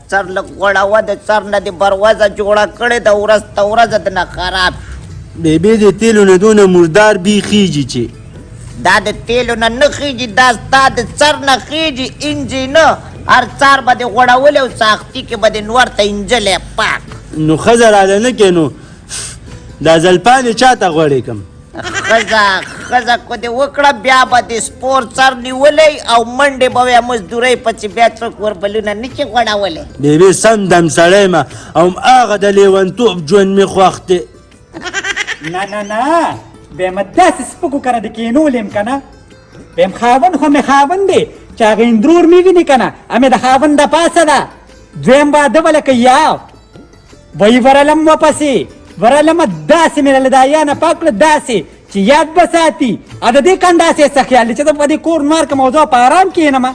चरल गोड़ा चरना दे बरवाजा जोड़ा करे दौरस तौरस ना खराब बेबे de telo na dona murdar bi khiji ce da de telo na khiji da sta de चरना khiji इंजिन हर चार बदे गोड़ा वले साखती के बदे नवर त इंजल पाक no khazar ala ne keno da zalpane chata غړې کم خزا کو دې وکړه بیا بده سپور چر نیولې او منډه بویا مزدوري پچ بیا څوک ور بلونه نچې غړاولې بیبي سم دم سړی ما او هغه د لیونتوب ژوند مې خوښ دی نه به مداس سپکو کنه د کینولم کنه بهم خاون خو مې خاون دی چې هغه اندرور مې ویني کنه امه د خاون د پاسه ده دویم با د ولکه یا وای ورلم واپسې ورلم داسې مې له دایانه پاکله داسې چې یاد بساتی ا د دې کنداسې څه خیال چې د دې کور مار کوم موضوع په آرام کینم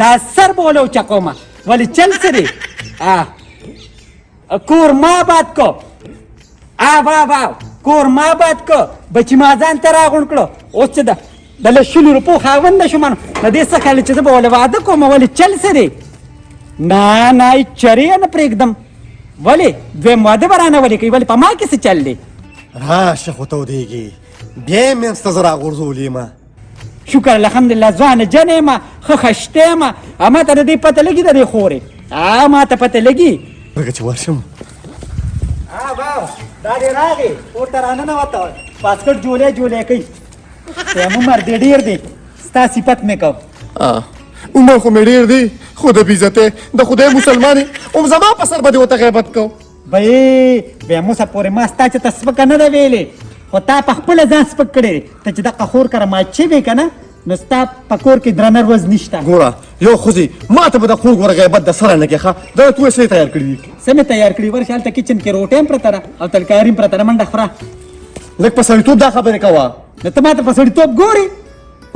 دا سر بولو چکوما ولی چل سری کور ما بات کو وا کور ما بات کو بچی ما ځان ته راغون کړو اوس چې د لشلو روپو خاوند شو من د دې څه خیال چې د بوله واده کوم ولی چل سری نه چری نه پرېږدم ولی دویم واده برانه ولی کوي ولی په ما کې څه چل دی راشه خو ته ودېږي بیا مې منځ ته زه راغورځولې ما شکر الحمدلله ځوانه جنې ما ښه خشتې ما ما ته د دې پته لګي د دې خورې ما ته پته لګي لکه چې ورشم دا دې راغې کور ته راننوته پاسکټ جولې کوي هم عمر دې ډېر دی ستا صفت مې کو عمر خو مې ډېر دی خو د بېزتې د خدای مسلمان یې هم زما په سر به دې ورته غیبت کو بی بیا موسه پورې ما ستا چې ته سپکه نه ده ویلې خو تا په خپله ځان سپک کړی ته چې دغه خور کره مات شوې که نه نو ستا په کور کې درنه روز نشته ګوره یو ښځې ما ته به د خور ګوره غیبت د سره نه کې ښه دا تو یې څه تیار کړي دي څه مې تیار کړي ورشه هلته کچن کې روټۍ هم پرته ده او ترکاري هم پرته ده منډه خوره لږ په سړیتوب دا خبرې کوه نو ته ما ته په سړیتوب ګورې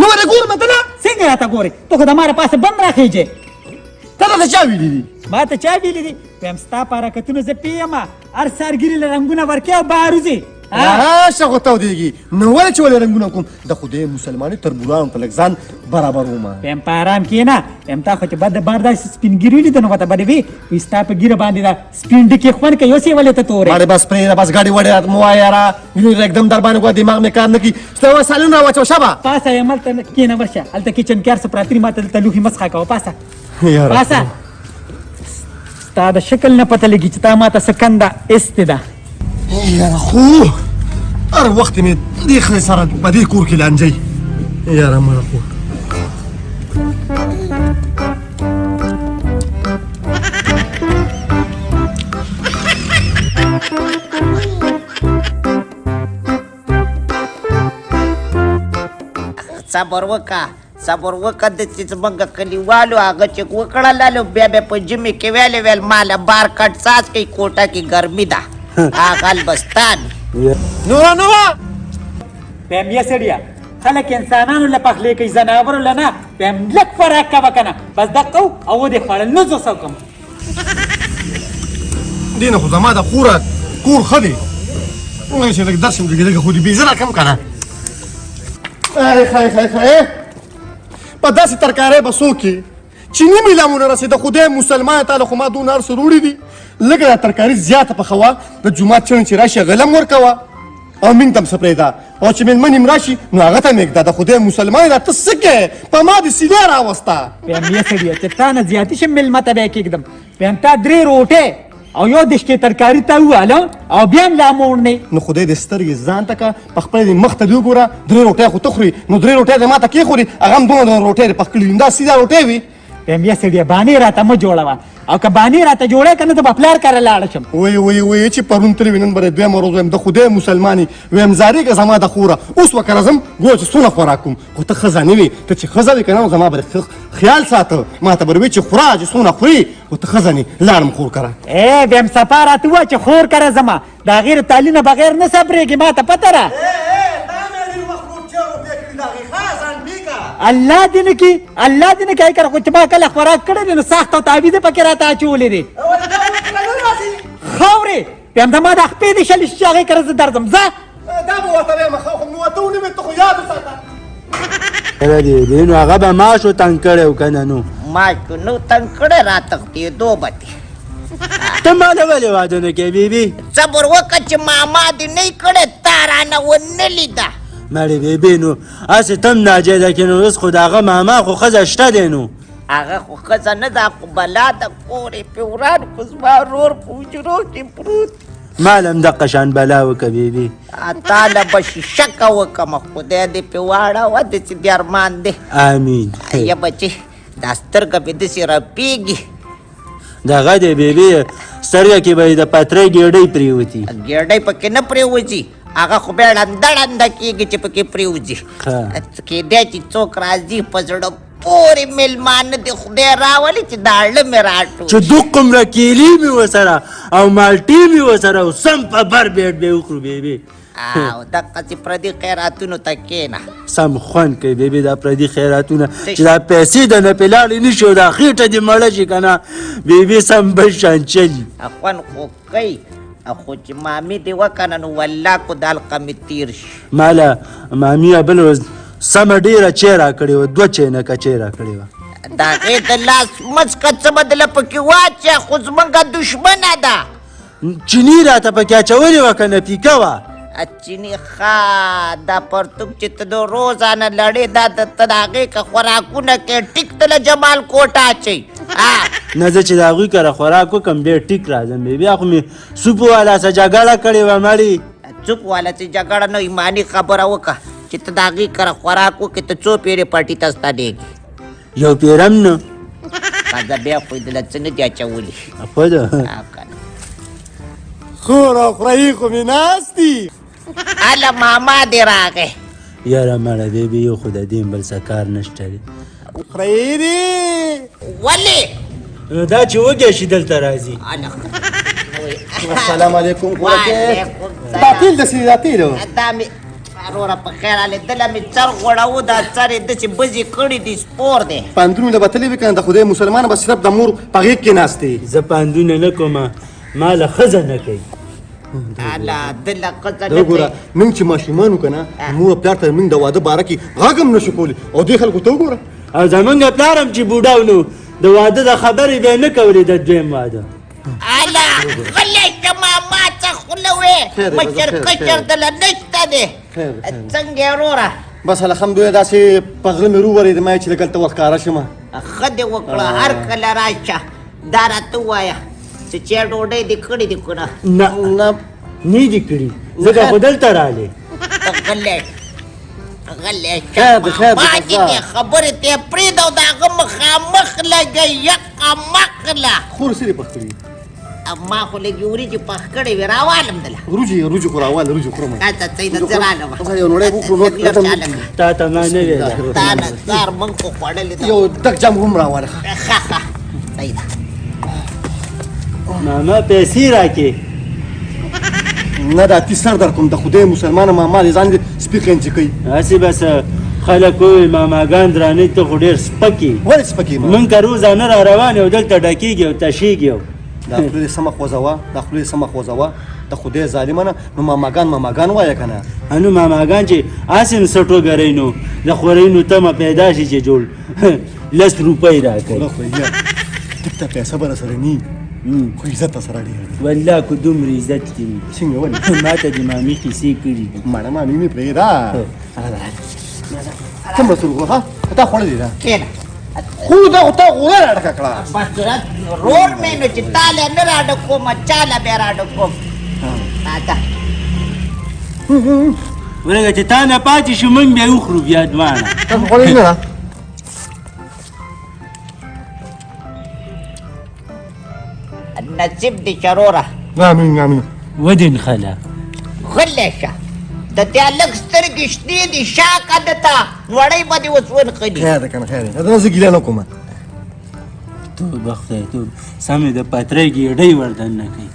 نو ولې ګورم ته نه څنګه راته ګورې ته خو د ما پاسه بند راخېجې تا ته چا ویلي دي ما ته چا ویلي دي ویم ستا په حرکتونو زه پوهېږم هر سهارګیري له رنګونه ورکې او بهر وځې راشه خو ته ودېږي نو ولې چې ولې رنګونه کوم د خدای مسلمانۍ تربورانو ته لږ ځان برابر ومه ویم په ارام کښېنه ویم تا خو چې بد د بار داسې سپین ګیري ولیده نو ورته بد وي ستا په ګیره باندې دا سپین ډکې خوند کوي اوس یې ولې ته تورې باندې بس پرېږده بس ګاډي وړې مه وایه یاره एकदम در باندې ګوره دماغ مې کار نه کوي ستا سالون راواچوه شبه پاسه یم هلته کښېنه ورشه هلته کچن کې هر څه پراته دي ما ته دلته لوښي مه څښه کوه پاسه پاسه ستا د شکل نه پته لګي چې تا ما ته څه کنده ایستې ده یاره خو هر وخت مې دې ښځې سره په دې کور کې لانجئ یاره مړه خو صبر وکړه د چې زمونږ کلیوالو هغه چې وکړه لالو بیا په جمعې کې ویل ماله بار کټ ساس کوي کوټه کې ګرمي ده هغه البستان نوره ویم یې سړیه خلک انسانانو له پخلی کوي ځناورو له نه ویم لږ فراق کوه که نه بس دقه او ودې خوړل نه زه څه وکړم دې نه خو زما د خوره کور ښه دی وایي چې لږ درس م لږه خو دې بېزه راکړم که نه خی په داسې ترکارۍ به څوک چې نیمې لمونه رسېده خدای مسلمان تعالی خو ما دونه هر څه روړي دي لږه دا ترکاري زیاته پخوه د جومات چڼ چې راشي غلم ورکوه او مینږ ته هم څه پرېږده او چې مېلمنې م راشي نو هغه ته مې ږده د خدای مسلمان دا ته څه کوې په ما دې سیلې راوسته ویم یې سړیه چې تا نه زیاتې شم مېلمه ته بیا کېږدم ویم تا 3 روټۍ او یو دشکې ترکاري ته وواله او بیا هم لا موړنې نو خدای دې سترګې ځان ته که په خپله دې مخ ته دې وګوره 3 روټۍ خو ته خوري نو 3 روټۍ دې ما ته کېښوري هغه هم دومره روټۍ دې پخ کړي دي دا سیده روټۍ وي ویم یې سړیه بانې راته مه جوړوه او که بانې راته جوړی که نه ته به پلار کره لاړه شم وی چې پرون تلې وي نن به دویمه ورځ ویم د خدای مسلمانې ویم زارېږه زما د خوره اوس به که راځم ګوره چې څونه خوراک کوم خو ته ښځه نه وې ته چې ښځه وې که نه زما به خیال ساته ما ته به وې چې خوره چې څونه خوري خو ته ښځه نه لاړم خور کره ویم صفا راته ووایه چې خور کره ځمه د هغې د تعلیم نه بغیر نه صبرېږي ما ته پته ده الله دې نه کړي الله دې نه کوي که خو چې ما کله خوراک کړی دی نو سخت او تعویض یې پکې راته اچولې دی بیا هم زما د خپې د شلي چې هغې کره زه درځم ځه دا به ورته وایم خو نو ورته ونیمې ته خو یاد وساته یاره دې نو هغه به ماشو تنګ کړی و که نه نو ما چې نو تنګ کړی را تښتېدو به دې ته ماله ولې واده نه کوې بیبي صبر وکړه چې ماما دې نه کړی تا رانه ونه لیده مړې بیبي نو هسې ته هم ناجیده کې نو اوس خو د هغه ماما خو ښځه شته دی نو هغه خو ښځه نه ده خو بلا د کور یې پې وران خو زما رور په حجرو کې پروت مال هم دقه شان بلا وکړه بیبي تاله به شیشکه وکړمه خدای دې پې واړوه داسې دې ارمان دی امین یا بچې دا سترګه مې داسې رپېږي دغه دی بیبي سترګه کې به یې د پترۍ ګېډۍ پرېوتي ګېډۍ پکې نه پرېوځي هغه خو بیا ړنده ړنده کېږي چې پکې پرېوځي کېدی چې څوک راځي په زړه پورې مېلمانه دې خدای راولي چې دا اړه مې راټول چې دومره کیلي مې ورسره او مالټې مې ورسره او سم په بر بیټ به وخورو بیبي او دقسې پردي خیراتونو ته کښېنه سم خوند کوي بیبي دا پردي خیراتونه چې دا پیسې د نه پې لاړې نه شي او دا خېټه دې مړه شي که نه بیبي سم بل شان چلي خوند خو کوي خو چې مامي دې وکنه نو والله کو دا حلقه مې تېر شي ماله مامي بل ورځ سمه ډېره چای راکړې وه 2 چاینکه چای راکړې وه د هغې د لاس مڅکه څه بدله پکې واچه خو زمونږ دشمنه ده چینی راته پکې اچولې وه که نه پیکه وه چینی ښه دا پرتوګ چې ته د روزانه لړې دا ته د هغې که خوراکونه کې ټیک ته له جمال کوټه اچوي نه زه چې د هغوی کره خوراک وکړم بیا ټیک راځم بیا خو مې سوپ والا سه جګړه کړې وه مړې څوک والا چې جګړه نه ایماني خبره وکړه چې ته د هغې کره خوراک وکړې ته څو پیرې پټي ته ستنېږي یو پیرم نه ښځه بیا خو یې دله څه نه دي اچولي خو ده خور او خورایي خو مې ناست دي هله ماما دې راغی یاره مړه بیبي یو خو د دې بل څه کار نشته دی خورایي دي ولې دا چې وږی شي دلته راځي السلام علیکم وعلیکم دا تیل دسې دا تیل دا مې وروره په خیر هلېدله مې څر غوړاوه دا څر یې داسې بزې کړي دي سپور دی پاندرونه به تللی وي که نه د خدای مسلمان به صرف د مور په غېږ کې ناست دی زه پاندونه نه کومه ما له ښځه نه کوي الله دله ښځه دا وګوره موږ چې ماشومان وو که نه مور او پلار ته موږ د واده باره کې غږ هم نشو کولی او دې خلکو ته وګوره او زمونږ پلار هم چې بوډا و نو د واده د خبرې به یې نه کولې د دویم واده الله غلی شه ماما څه خوله وې مشر کشر دله نشته دی څنګه یې وروره بس الحمدلله داسې په غره مې روورېده ما چې لږ هلته ورښکاره شمه ښه دې وکړه هر کله راشه دا راته ووایه چې چا ډوډۍ دې کړې دي که نه نه نه دي کړي ځکه خو دلته راغلې غلی غلی شه ماما چې دې خبرې ته یې پرېږده او د هغه مخامخ لګه یقه مقله خور سرې پخ کړي ما خو لږې وریجې پخ کړې وې راوالم دله روجي خو راواله روجي خورم راځه څه ده زه رالمه یو نوړی وکړو تا ته ما نه ویله تا نه ځار موږ خو خوړلې ده یو ډک جام هم راواله ښه ښه صحیح ده ماما پیسې راکې نه دا تی سر در کوم د خدای مسلمانه ماما دې ځان دې سپي خینچې کوي هسې بس خلک وایي ماماګان درانه ته خو ډېر سپک یې ولې سپکې ما مونږ که روزانه را روان یو دلته ډکېږي او تشېږي دا خولې سمه خوځوه دا خولې سمه خوځوه د خدای ظالمانه نو ماماګان وایه که نه انو ماماګان چې هسې نو سټو ګرئ نو د خورئ نو تمه پیدا شي چې جوړ 10 روپۍ راکړي خو بیا ټیک ته پیسه به راسره نی خو عزت سره ډېر دی والله که دومره عزت کوي څنګه ولې ما ته د مامي کیسې کړي دي ماړه مامي مې پرېږده څومره سور وکړه ها تا خوړلې ده کښېنه خو دا خو تا غوره راډکه کړه بس رور مې نو چې تاله نه راډه کومه چاله بیا راډه کوم راځه ولکه چې تا نه پاتې شو موږ بیا وخورو بیا دواړه تاسو خوړلې نه ده نصیب دې چروره امین ودین خلا غلی شه د دې هلک سترګې شنې دي شاکه ده ته وړی به دې اوس ونښلي خیر ده که نه خیر ده دا زه ګیله نه کوم توبه خدای توبه سمې د پترۍ ګېډۍ وردن نه کوي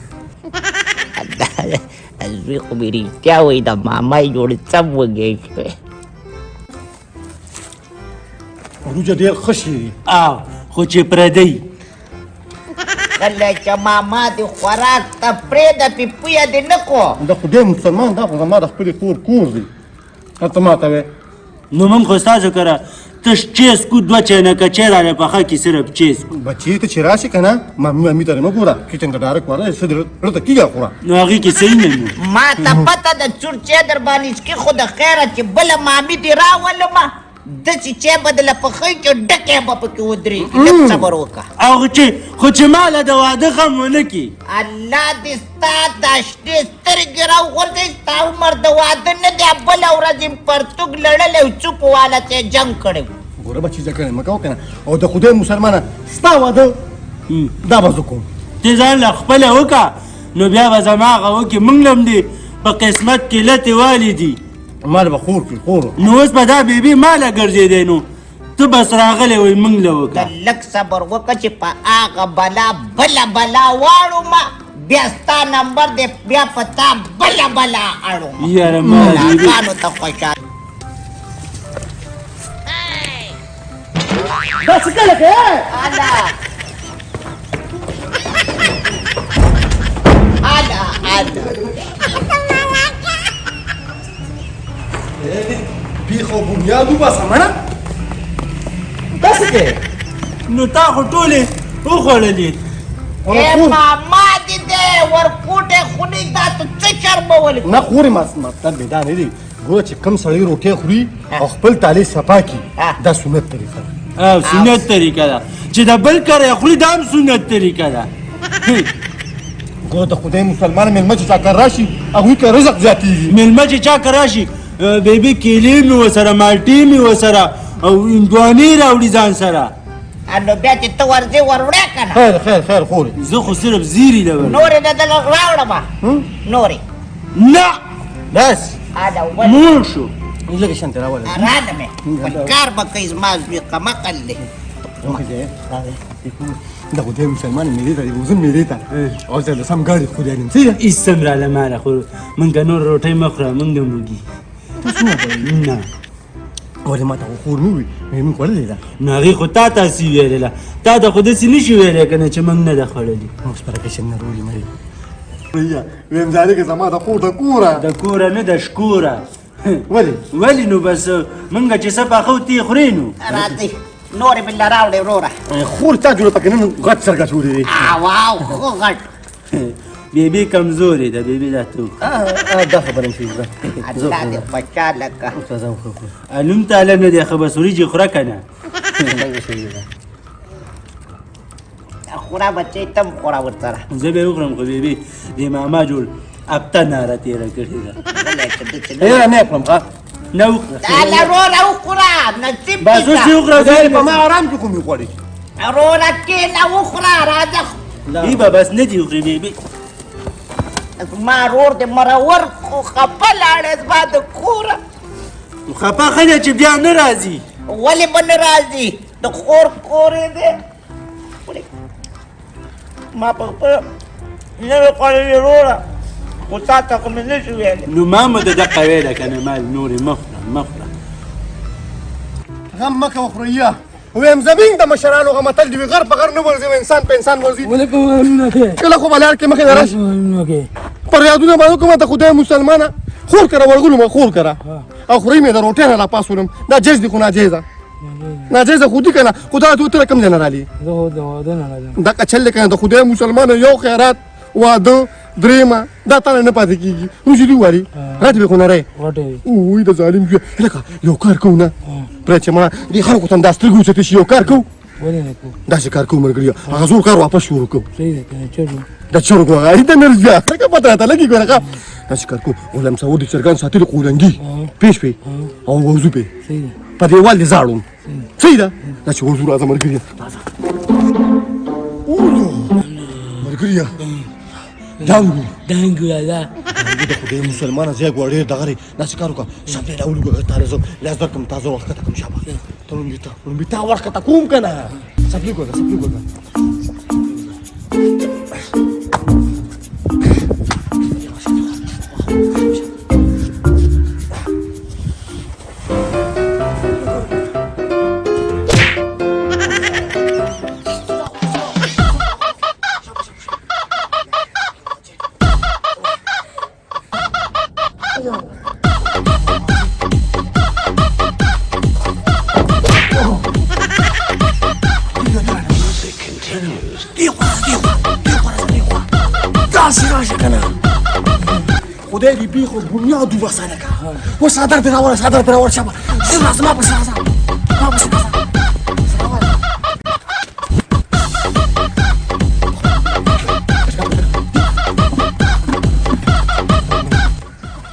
زوی خو مې رښتیا وایي د ماما یې جوړې سم وږی شوی روجه ډېر ښه شي او خو چې پردی خلچه ماما د خوراک تفریح د پیپویه د نکو د خدای مسلمان دا خو زما د خپلې کور دی ته ما ته وې نو موږ خو ستاسو کره تش چیس کو دوه چینکه چای راله پخه کې صرف چیس کو بچی ته چې راشي که نه مامي ته مه ګوره کچن ته ډارک واره څه درته کېږه خوره نو هغې کې صحیح نه نو ما ته پته د چورچې در باندې څکي خو د خیره چې بله مامي دې راولمه د چې چای بدله پخوي چې ډکې به پکې ودرېږي لږ صبر وکړه هغه چې خو چې ماله د واده غم ونه کړي الله دې ستا دا شنې سترګې راوغورځوي ستا عمر د واده نه دی بله ورځ یې پرتوګ لړلی او چوپ واله ته یې جنګ کړی ګوره بچی ځکه مه کوه که نه او د خدای مسلمانه ستا واده دا به زه کوم ته ځان له خپله وکړه نو بیا به زما هغه وکړي موږ له هم دې په قسمت کې لتې والې دي مال به خور کړي خور نو اوس به دا بیبي ماله ګرځېدی نو ته بس راغلی وایي موږ له د وکړه لږ صبر وکړه چې په هغه بلا بله بلا واړومه بیا ستا نمبر دی بیا په تا بله بلا اړومه یاره ما بیبي لاکانو ته خوشحال دا څه کله کې الا الا الا بیخ او بنیاد وباسه مړه دا څه کې نو تا خو ټولې وخوړلې ای ماما دې دی ورکوټې خونې دا ته څه شرمولې نه خورې مطلب مې دا نه دی ګوره چې کم سړی روټۍ خوري او خپل تالې صفا کړي دا سنت طریقه ده او سنت طریقه ده چې د بل کار یې خوري دا هم سنت طریقه ده ګوره د خدای مسلمان مېلمه چې چا کار راشي هغوی که رزق زیاتېږي مېلمه چې چا که راشي بیبي کیلې مې ورسره مالټې مې ورسره او هندوانې راوړي ځان سره نو بیا چې ته ورځې ور وړې که نه خیر خیر خیر خورې زه خو صرف زیري له ورم نورې د دلته راوړمه نورې نه بس ادا ولې مور شو لږه شانتې راولې ارانه مې بل کار به کوي زما زوی قمقل دی د خدای مسلمان مېلې ته وزم مېلې ته او زه د سم ګاډي خدای نیم څه ایسم راله ماله خو موږ نور روټۍ مه خوره موږ هم وږي نه ولې ما ته خو خور نه وي مې خوړلې ده نو هغې خو تا تاسې ویلله تا ته خو داسې نه شي ویلی که نه چې موږ نه ده خوړلي اوس پرکشن نه رولې مړې ویم زارې که زما د خور د کوره د کوره نه د شکوره ولې ولې نو بس موږ چې څه پاخه تی خورې نو راځي نورې بله راوړې وروره خور تا جوړه پکې نن غټ سر ګټورې دی واو خو غټ بیبي کمزورې ده بیبي دا تو دا خبره مې شوې الله دې خوشحاله کړه علوم تعالی نه دی خو بس وریجې خوره که نه خوره بچې تم خوره ورسره زه به یې وخورم خو بیبي د ماما جوړ هفته ناره تېره کړې ده نه کړم ښه نه وخوره الله روره وخوره نصیب بس اوس یې وخوره ځای په ما آرام کې کومې غواړي روره کېنه وخوره راځه ای به بس نه دي وخورې بیبي زما رور دې مرور خو خفه لاړې زما د کوره خفه ښه ده چې بیا نه راځي ولې به نه راځي د خور کورې دی ما په خپله نه وې خوړلې روره خو تا ته خو مې نه شو ویلی نو ما مو د دقه ویله که نه مال نورې مه خوره مه خوره غم مه کوه خوریا ویم زمین د مشرانو غ متل دی غر په غر نه ورځي انسان په انسان ورځي کله خو به لار کې مخې راشي پر یادونه باندې کومه ته خدای مسلمانه خور کرا ورغلو ما خور کرا او خوري مې د روټۍ نه لا پاسولم دا جز دي خو ناجیزه ناجیزه خو دي کنه خدای ته تر کم ځای نه رالي دا کچل کنه د خدای مسلمانه یو خیرات واده درېمه دا تاله نه پاتې کېږي روژې دي وواري راتې به خو نه رایې اوی د ظالم زویه لکه یو کار کوو نه پرې چې مړه دې خلکو ته هم دا سترګې وڅټې شي یو کار کوو داسې کار کوو ملګريه هغه زوړ کار واپس شروع کوو د چرګو هغه د نرجیا لکه پته راته لګي ګوره ښه داسې کار کوو غلام صاحب د چرګان ساتلي قولنګي پیش پې او وضو پې په دیوال دې زاړو صحیح ده دا چې وضو راځه ملګريه ملګريه دانګو دا د خدای مسلمانه ځای غواړي دغه داسې کار وکړه سپې راولو ګټه تاره زه لاس درکړم تازه وخت ته کوم شابه ته نو بیتا وخت ته کوم که نه سپلي ګوره سپلي ګوره داسې راشه که نه خدای دې بېخو بنیاد وباسانه که اوس څادر پرې راوړه څادر پرې راوړه شابه ژر راځه ما پسې راځه ما پسې راځه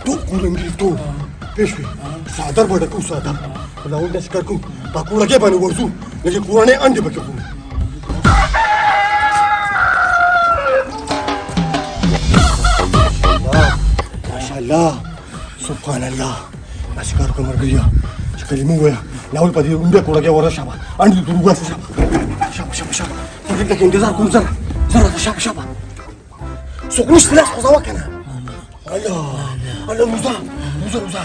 توپ کورنګي توپ پېښ وي څادر به ډکو څادر لاول داسې کار کوو په کوړګۍ باندې ورځو نه چې کورنۍ انډې پکې خورو ماشاءالله سبحان الله داسې کار وکړه ملګريه چې کلمه ووایه لاول په دې ړومبې کوړګۍ ورځه شابه انډې دې وباسه شابه شابه شابه په دې کې انتظار کوم زه راځه شابه شابه څوک نشته لاس خوځوه که نه الله الله روزه روزه روزه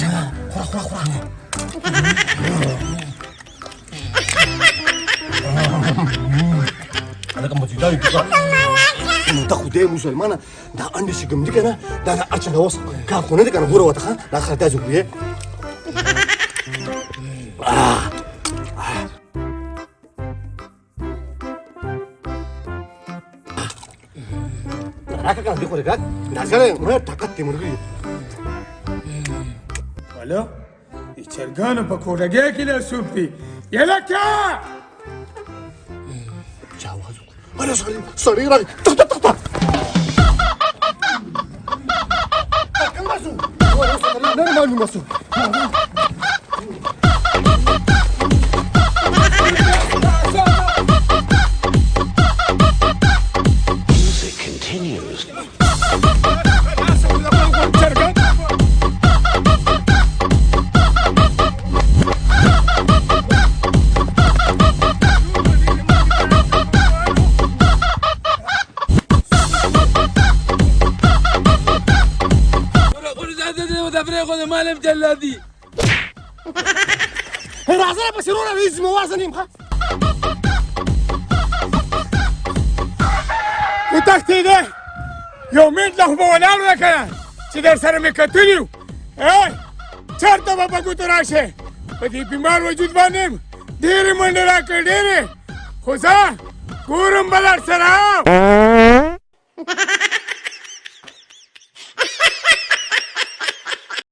شابه خورا خورا خورا هلکه مزیدار یې نو ته خدای مسلمانه دا انډې چې کوم دي که نه دا د هر چا د وس کار خو نه دی که نه ګوره ورته ښه دا خره داسې وکړو راکه که نه دې خو رګات دا سره مړه طاقت دی ملګري هلو د چرګانو په کوډګۍ کې لا سوپ دي یلکه چا आवाज وکړو هلو سړی راغی تخته تخته نه معلومه شو مالم جلادي راځه پسې وروره رئیس موازن یم ښه وتښتېدې یو منټ لا خو به ولاړ وې که نه چې در سره مې کتلي وو چېرته به په ګوتو راشې په دې بیمار وجود باندې یم ډېرې منډې راکړې ډېرې خو زه ګورم به در سره